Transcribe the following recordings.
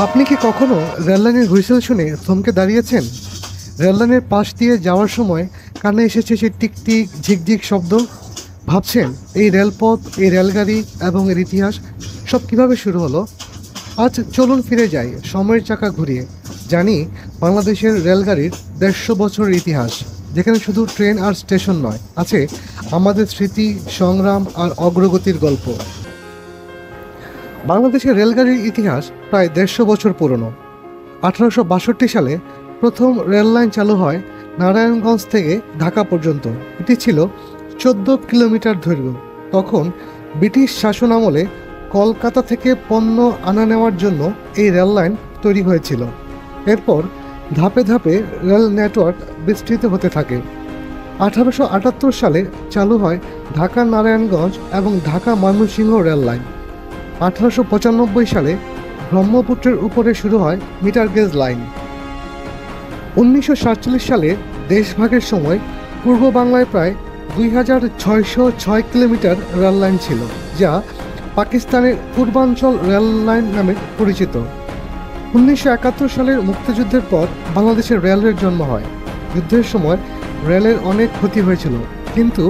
আপনি কি কখনো রেললাইনের হুইসেল শুনে থমকে দাঁড়িয়েছেন? রেললাইনের পাশ দিয়ে যাওয়ার সময় কানে এসেছে সেই টিকটিক ঝিকঝিক শব্দ। ভাবছেন এই রেলপথ, এই রেলগাড়ি এবং এর ইতিহাস সব কিভাবে শুরু হলো? আজ চলুন ফিরে যাই সময়ের চাকা ঘুরিয়ে, জানি বাংলাদেশের রেলগাড়ির ১৫০ বছরের ইতিহাস, যেখানে শুধু ট্রেন আর স্টেশন নয়, আছে আমাদের স্মৃতি, সংগ্রাম আর অগ্রগতির গল্প। বাংলাদেশের রেলগাড়ির ইতিহাস প্রায় ১৫০ বছর পুরনো। ১৮৬২ সালে প্রথম রেল লাইন চালু হয় নারায়ণগঞ্জ থেকে ঢাকা পর্যন্ত। এটি ছিল ১৪ কিলোমিটার দৈর্ঘ্য। তখন ব্রিটিশ শাসন আমলে কলকাতা থেকে পণ্য আনা নেওয়ার জন্য এই রেল লাইন তৈরি হয়েছিল। এরপর ধাপে ধাপে রেল নেটওয়ার্ক বিস্তৃত হতে থাকে। ১৮৭৮ সালে চালু হয় ঢাকা নারায়ণগঞ্জ এবং ঢাকা ময়মনসিংহ রেল লাইন। ১৮৯৫ সালে ব্রহ্মপুত্রের উপরে শুরু হয় মিটার গেজ লাইন। ১৯৪৭ সালে দেশভাগের সময় পূর্ব বাংলায় প্রায় ২৬০৬ কিলোমিটার রেল লাইন ছিল, যা পাকিস্তানের পূর্বাঞ্চল রেল লাইন নামে পরিচিত। ১৯৭১ সালের মুক্তিযুদ্ধের পর বাংলাদেশের রেলের জন্ম হয়। যুদ্ধের সময় রেলের অনেক ক্ষতি হয়েছিল, কিন্তু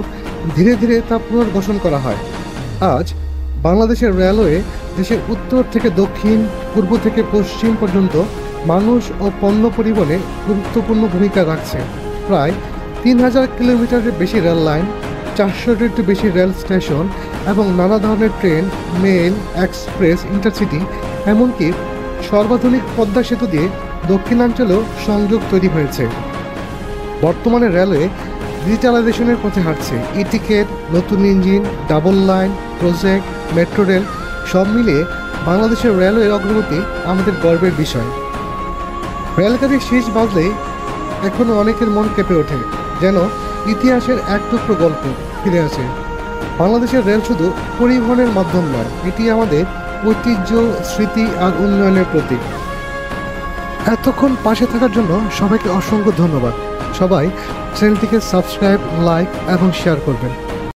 ধীরে ধীরে তা পুনর্গঠন করা হয়। আজ বাংলাদেশের রেলওয়ে দেশের উত্তর থেকে দক্ষিণ, পূর্ব থেকে পশ্চিম পর্যন্ত মানুষ ও পণ্য পরিবহনে গুরুত্বপূর্ণ ভূমিকা রাখছে। প্রায় ৩,০০০ কিলোমিটারের বেশি রেল লাইন, ৪০০টির বেশি রেল স্টেশন এবং নানা ধরনের ট্রেন, মেল, এক্সপ্রেস, ইন্টারসিটি, এমনকি সর্বাধুনিক পদ্মা সেতু দিয়ে দক্ষিণাঞ্চলেও সংযোগ তৈরি হয়েছে। বর্তমানে রেলওয়ে ডিজিটালাইজেশনের পথে হাঁটছে। ই টিকেট, নতুন engine, double line, project, metro rail সব মিলিয়ে বাংলাদেশের রেলওয়ের অগ্রগতি আমাদের গর্বের বিষয়। রেলগাড়ির শীষ বাজলেই এখনও অনেকের মন কেঁপে ওঠে, যেন ইতিহাসের এক টুকরো গল্প ফিরে আসে। বাংলাদেশের রেল শুধু পরিবহনের মাধ্যম নয়, এটি আমাদের ঐতিহ্য, স্মৃতি আর উন্নয়নের প্রতীক। এতক্ষণ পাশে থাকার জন্য সবাইকে অসংখ্য ধন্যবাদ। সবাই চ্যানেলটিকে সাবস্ক্রাইব, লাইক এবং শেয়ার করবেন।